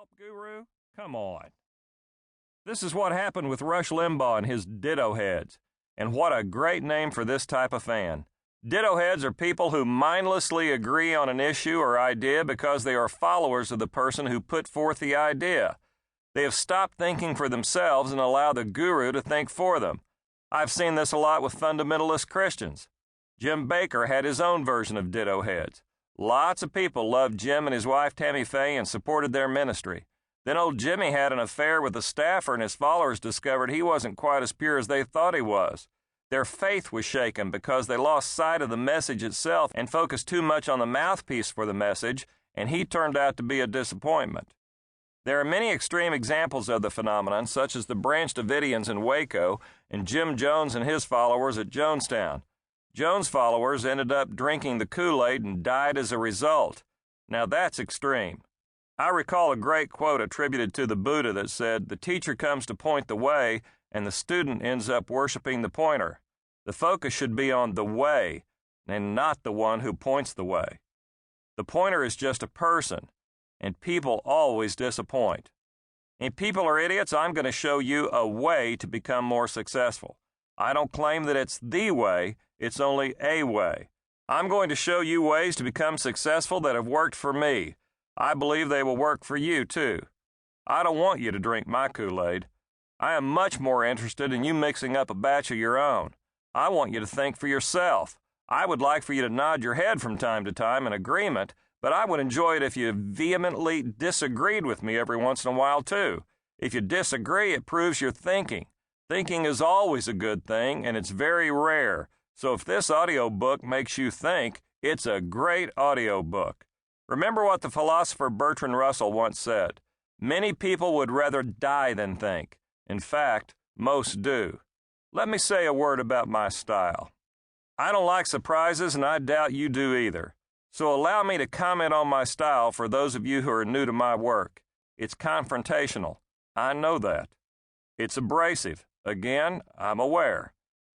Self-help guru? Come on. This is what happened with Rush Limbaugh and his ditto heads. And what a great name for this type of fan. Ditto heads are people who mindlessly agree on an issue or idea because they are followers of the person who put forth the idea. They have stopped thinking for themselves and allow the guru to think for them. I've seen this a lot with fundamentalist Christians. Jim Bakker had his own version of ditto heads. Lots of people loved Jim and his wife Tammy Faye and supported their ministry. Then old Jimmy had an affair with a staffer and his followers discovered he wasn't quite as pure as they thought he was. Their faith was shaken because they lost sight of the message itself and focused too much on the mouthpiece for the message, and he turned out to be a disappointment. There are many extreme examples of the phenomenon, such as the Branch Davidians in Waco and Jim Jones and his followers at Jonestown. Jones' followers ended up drinking the Kool-Aid and died as a result. Now that's extreme. I recall a great quote attributed to the Buddha that said, "The teacher comes to point the way, and the student ends up worshiping the pointer." The focus should be on the way, and not the one who points the way. The pointer is just a person, and people always disappoint. If people are idiots, I'm going to show you a way to become more successful. I don't claim that it's the way, it's only a way. I'm going to show you ways to become successful that have worked for me. I believe they will work for you, too. I don't want you to drink my Kool-Aid. I am much more interested in you mixing up a batch of your own. I want you to think for yourself. I would like for you to nod your head from time to time in agreement, but I would enjoy it if you vehemently disagreed with me every once in a while, too. If you disagree, it proves you're thinking. Thinking is always a good thing, and it's very rare. So if this audiobook makes you think, it's a great audiobook. Remember what the philosopher Bertrand Russell once said, "Many people would rather die than think. In fact, most do." Let me say a word about my style. I don't like surprises, and I doubt you do either. So allow me to comment on my style for those of you who are new to my work. It's confrontational. I know that. It's abrasive. Again, I'm aware.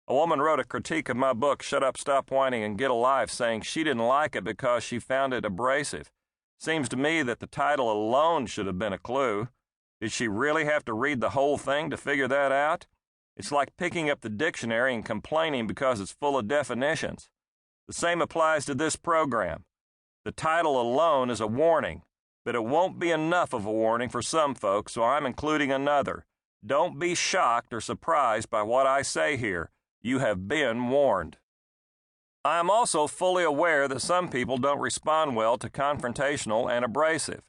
A woman wrote a critique of my book, Shut Up, Stop Whining, and Get a Life, saying she didn't like it because she found it abrasive. Seems to me that the title alone should have been a clue. Did she really have to read the whole thing to figure that out? It's like picking up the dictionary and complaining because it's full of definitions. The same applies to this program. The title alone is a warning, but it won't be enough of a warning for some folks, so I'm including another. Don't be shocked or surprised by what I say here. You have been warned. I am also fully aware that some people don't respond well to confrontational and abrasive,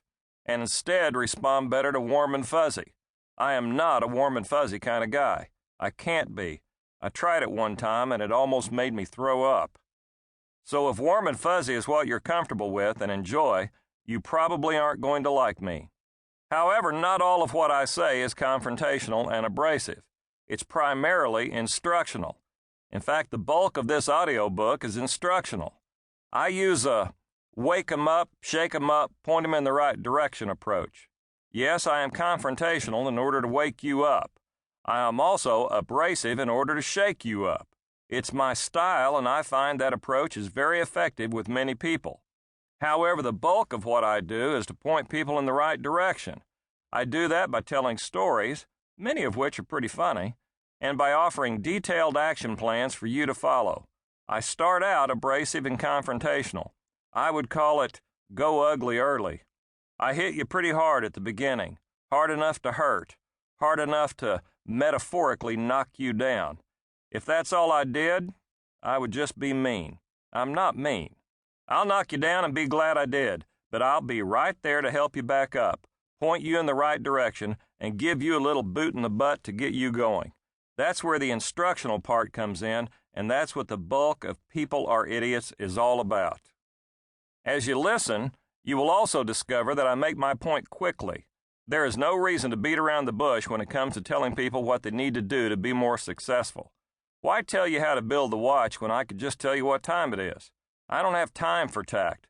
and instead respond better to warm and fuzzy. I am not a warm and fuzzy kind of guy. I can't be. I tried it one time and it almost made me throw up. So if warm and fuzzy is what you're comfortable with and enjoy, you probably aren't going to like me. However, not all of what I say is confrontational and abrasive. It's primarily instructional. In fact, the bulk of this audiobook is instructional. I use a wake 'em up, shake 'em up, point 'em in the right direction approach. Yes, I am confrontational in order to wake you up. I am also abrasive in order to shake you up. It's my style, and I find that approach is very effective with many people. However, the bulk of what I do is to point people in the right direction. I do that by telling stories, many of which are pretty funny, and by offering detailed action plans for you to follow. I start out abrasive and confrontational. I would call it go ugly early. I hit you pretty hard at the beginning, hard enough to hurt, hard enough to metaphorically knock you down. If that's all I did, I would just be mean. I'm not mean. I'll knock you down and be glad I did, but I'll be right there to help you back up, point you in the right direction, and give you a little boot in the butt to get you going. That's where the instructional part comes in, and that's what the bulk of People Are Idiots is all about. As you listen, you will also discover that I make my point quickly. There is no reason to beat around the bush when it comes to telling people what they need to do to be more successful. Why tell you how to build the watch when I could just tell you what time it is? I don't have time for tact.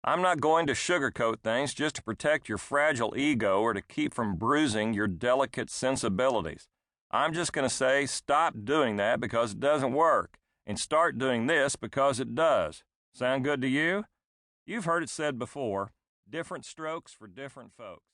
I'm not going to sugarcoat things just to protect your fragile ego or to keep from bruising your delicate sensibilities. I'm just going to say stop doing that because it doesn't work, and start doing this because it does. Sound good to you? You've heard it said before, different strokes for different folks.